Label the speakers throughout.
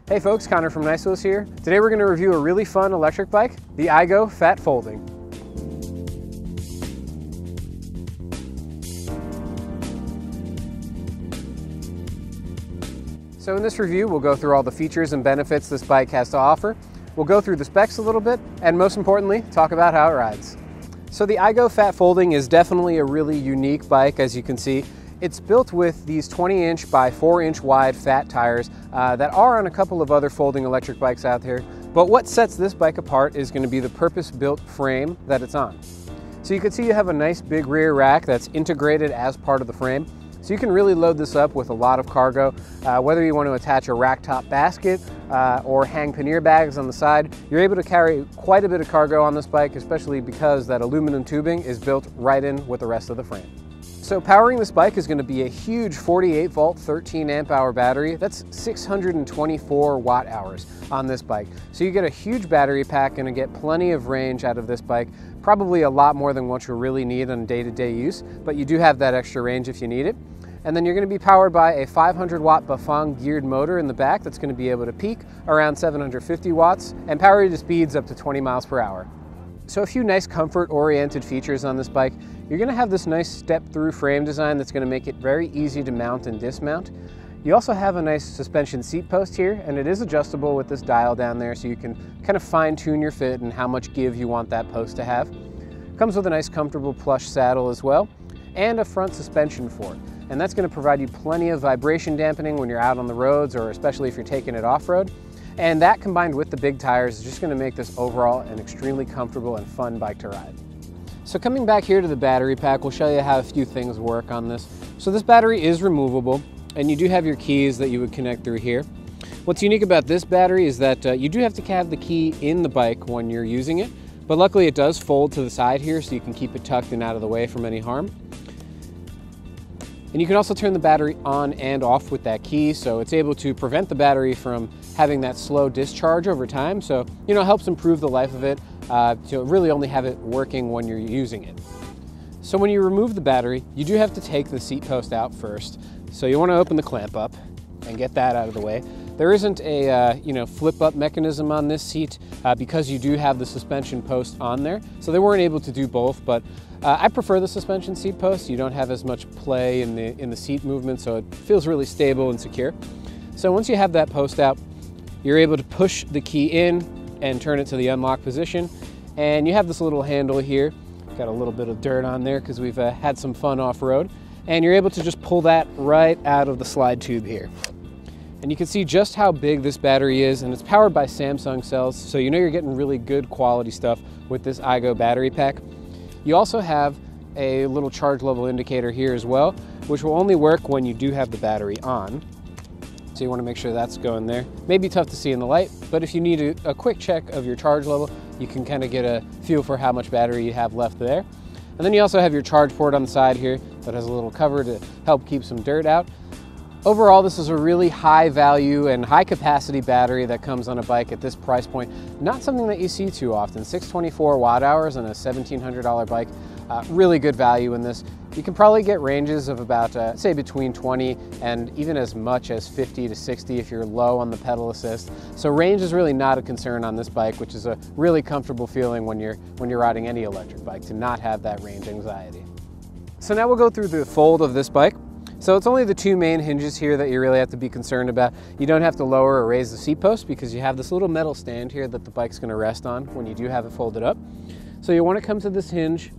Speaker 1: Hey folks, Connor from Nice Wheels here. Today we're going to review a really fun electric bike, the iGo Fat Folding. So in this review, we'll go through all the features and benefits this bike has to offer. We'll go through the specs a little bit, and most importantly, talk about how it rides. So the iGo Fat Folding is definitely a really unique bike, as you can see. It's built with these 20-inch by 4-inch wide fat tires that are on a couple of other folding electric bikes out there. But what sets this bike apart is going to be the purpose-built frame that it's on. So you can see you have a nice big rear rack that's integrated as part of the frame. So you can really load this up with a lot of cargo. Whether you want to attach a rack top basket or hang pannier bags on the side, you're able to carry quite a bit of cargo on this bike, especially because that aluminum tubing is built right in with the rest of the frame. So powering this bike is going to be a huge 48 volt 13 amp hour battery. That's 624 watt hours on this bike. So you get a huge battery pack and get plenty of range out of this bike. Probably a lot more than what you really need on day-to-day use, but you do have that extra range if you need it. And then you're going to be powered by a 500 watt Bafang geared motor in the back that's going to be able to peak around 750 watts and power you to speeds up to 20 miles per hour. So a few nice comfort-oriented features on this bike. You're going to have this nice step-through frame design that's going to make it very easy to mount and dismount. You also have a nice suspension seat post here, and it is adjustable with this dial down there, so you can kind of fine-tune your fit and how much give you want that post to have. Comes with a nice comfortable plush saddle as well, and a front suspension fork. And that's going to provide you plenty of vibration dampening when you're out on the roads, or especially if you're taking it off-road. And that combined with the big tires is just going to make this overall an extremely comfortable and fun bike to ride. So coming back here to the battery pack, we'll show you how a few things work on this. So this battery is removable, and you do have your keys that you would connect through here. What's unique about this battery is that you do have to have the key in the bike when you're using it, but luckily it does fold to the side here so you can keep it tucked and out of the way from any harm. And you can also turn the battery on and off with that key, so it's able to prevent the battery from having that slow discharge over time. So, it helps improve the life of it to really only have it working when you're using it. So when you remove the battery, you do have to take the seat post out first. So you want to open the clamp up and get that out of the way. There isn't a flip up mechanism on this seat because you do have the suspension post on there. So they weren't able to do both, but I prefer the suspension seat post. You don't have as much play in the seat movement, so it feels really stable and secure. So once you have that post out, you're able to push the key in and turn it to the unlock position. And you have this little handle here. Got a little bit of dirt on there because we've had some fun off-road. And you're able to just pull that right out of the slide tube here. And you can see just how big this battery is, and it's powered by Samsung cells, so you know you're getting really good quality stuff with this iGo battery pack. You also have a little charge level indicator here as well, which will only work when you do have the battery on. So you want to make sure that's going there. May be tough to see in the light, but if you need a quick check of your charge level, you can kind of get a feel for how much battery you have left there. And then you also have your charge port on the side here that has a little cover to help keep some dirt out. Overall, this is a really high value and high capacity battery that comes on a bike at this price point. Not something that you see too often. 624 watt hours on a $1,700 bike. Really good value in this. You can probably get ranges of about, say, between 20 and even as much as 50 to 60 if you're low on the pedal assist. So range is really not a concern on this bike, which is a really comfortable feeling when you're riding any electric bike, to not have that range anxiety. So now we'll go through the fold of this bike. So it's only the two main hinges here that you really have to be concerned about. You don't have to lower or raise the seat post because you have this little metal stand here that the bike's going to rest on when you do have it folded up. So you want to come to this hinge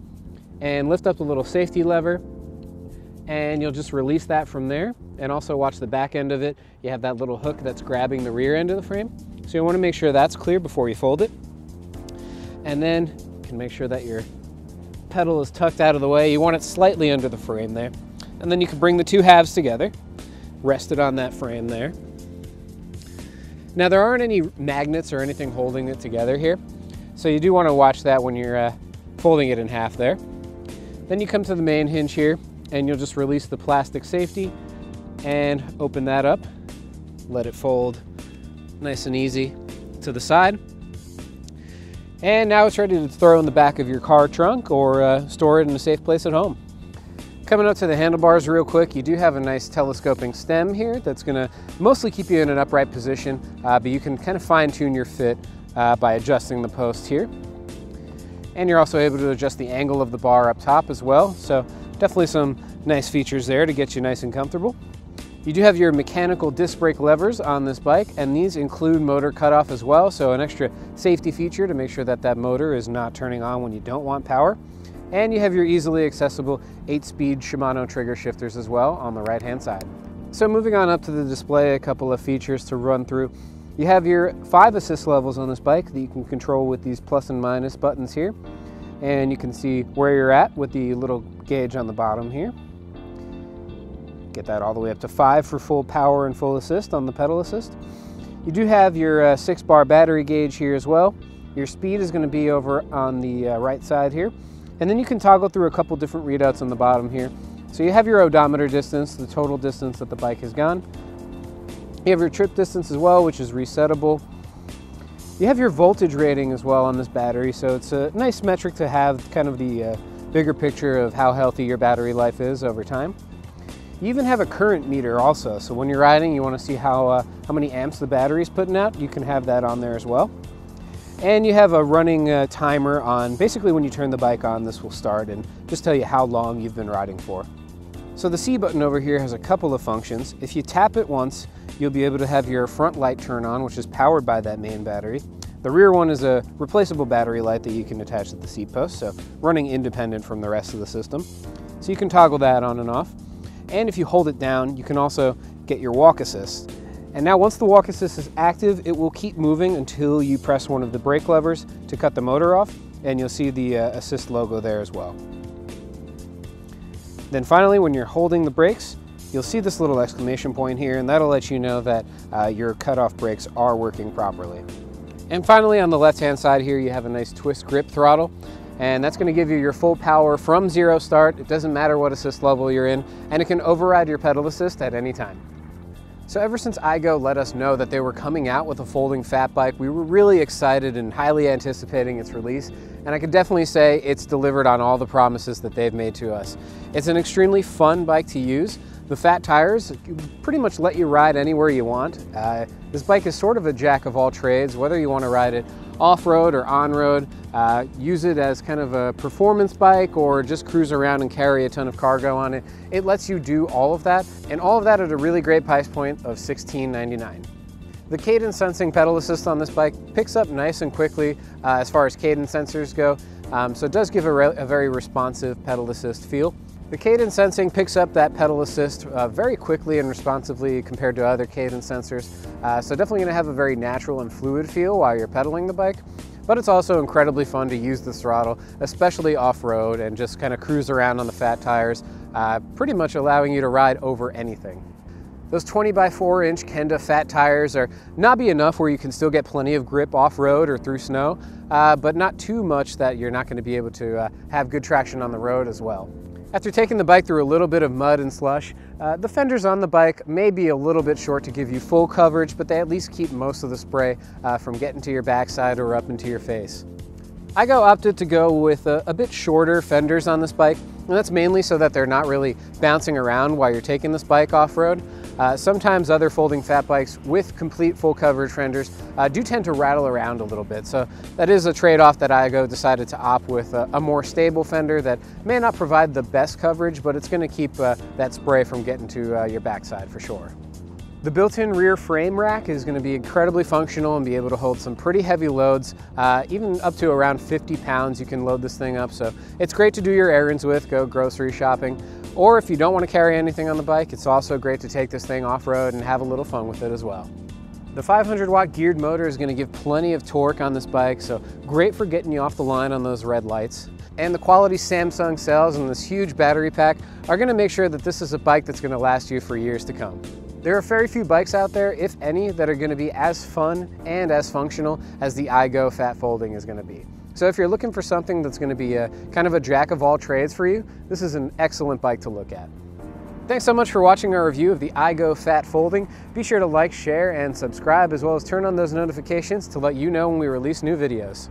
Speaker 1: and lift up the little safety lever, and you'll just release that from there. And also watch the back end of it. You have that little hook that's grabbing the rear end of the frame. So you want to make sure that's clear before you fold it. And then you can make sure that your pedal is tucked out of the way. You want it slightly under the frame there. And then you can bring the two halves together, rest it on that frame there. Now there aren't any magnets or anything holding it together here, so you do want to watch that when you're folding it in half there. Then you come to the main hinge here, and you'll just release the plastic safety and open that up. Let it fold nice and easy to the side. And now it's ready to throw in the back of your car trunk or store it in a safe place at home. Coming up to the handlebars real quick, you do have a nice telescoping stem here that's going to mostly keep you in an upright position, but you can kind of fine tune your fit by adjusting the post here. And you're also able to adjust the angle of the bar up top as well, so definitely some nice features there to get you nice and comfortable. You do have your mechanical disc brake levers on this bike, and these include motor cutoff as well, so an extra safety feature to make sure that that motor is not turning on when you don't want power. And you have your easily accessible 8-speed Shimano trigger shifters as well on the right-hand side. So moving on up to the display, a couple of features to run through. You have your 5 assist levels on this bike that you can control with these plus and minus buttons here. And you can see where you're at with the little gauge on the bottom here. Get that all the way up to 5 for full power and full assist on the pedal assist. You do have your 6-bar battery gauge here as well. Your speed is going to be over on the right side here. And then you can toggle through a couple different readouts on the bottom here. So you have your odometer distance, the total distance that the bike has gone. You have your trip distance as well, which is resettable. You have your voltage rating as well on this battery, so it's a nice metric to have, kind of the bigger picture of how healthy your battery life is over time. You even have a current meter also, so when you're riding, you want to see how many amps the battery is putting out. You can have that on there as well. And you have a running timer on, basically when you turn the bike on, this will start and just tell you how long you've been riding for. So the C button over here has a couple of functions. If you tap it once, you'll be able to have your front light turn on, which is powered by that main battery. The rear one is a replaceable battery light that you can attach to the seat post, so running independent from the rest of the system. So you can toggle that on and off. And if you hold it down, you can also get your walk assist. And now once the walk assist is active, it will keep moving until you press one of the brake levers to cut the motor off, and you'll see the assist logo there as well. Then finally, when you're holding the brakes, you'll see this little exclamation point here, and that'll let you know that your cutoff brakes are working properly. And finally, on the left-hand side here, you have a nice twist grip throttle, and that's going to give you your full power from 0 start. It doesn't matter what assist level you're in, and it can override your pedal assist at any time. So ever since iGo let us know that they were coming out with a folding fat bike, we were really excited and highly anticipating its release. And I could definitely say it's delivered on all the promises that they've made to us. It's an extremely fun bike to use. The fat tires pretty much let you ride anywhere you want. This bike is sort of a jack of all trades, whether you want to ride it off-road or on-road, use it as kind of a performance bike or just cruise around and carry a ton of cargo on it. It lets you do all of that, and all of that at a really great price point of $16.99. The cadence sensing pedal assist on this bike picks up nice and quickly as far as cadence sensors go, so it does give a very responsive pedal assist feel. The cadence sensing picks up that pedal assist very quickly and responsively compared to other cadence sensors, so definitely going to have a very natural and fluid feel while you're pedaling the bike. But it's also incredibly fun to use the throttle, especially off-road, and just kind of cruise around on the fat tires, pretty much allowing you to ride over anything. Those 20 by 4 inch Kenda fat tires are knobby enough where you can still get plenty of grip off-road or through snow, but not too much that you're not going to be able to have good traction on the road as well. After taking the bike through a little bit of mud and slush, the fenders on the bike may be a little bit short to give you full coverage, but they at least keep most of the spray from getting to your backside or up into your face. iGo opted to go with a bit shorter fenders on this bike, and that's mainly so that they're not really bouncing around while you're taking this bike off-road. Sometimes other folding fat bikes with complete full coverage fenders do tend to rattle around a little bit, so that is a trade-off that iGo decided to opt with a more stable fender that may not provide the best coverage, but it's going to keep that spray from getting to your backside for sure. The built-in rear frame rack is going to be incredibly functional and be able to hold some pretty heavy loads, even up to around 50 pounds you can load this thing up, so it's great to do your errands with, go grocery shopping. Or if you don't want to carry anything on the bike, it's also great to take this thing off-road and have a little fun with it as well. The 500-watt geared motor is going to give plenty of torque on this bike, so great for getting you off the line on those red lights. And the quality Samsung cells and this huge battery pack are going to make sure that this is a bike that's going to last you for years to come. There are very few bikes out there, if any, that are going to be as fun and as functional as the iGo Fat Folding is going to be. So if you're looking for something that's going to be kind of a jack of all trades for you, this is an excellent bike to look at. Thanks so much for watching our review of the iGo Fat Folding. Be sure to like, share, and subscribe, as well as turn on those notifications to let you know when we release new videos.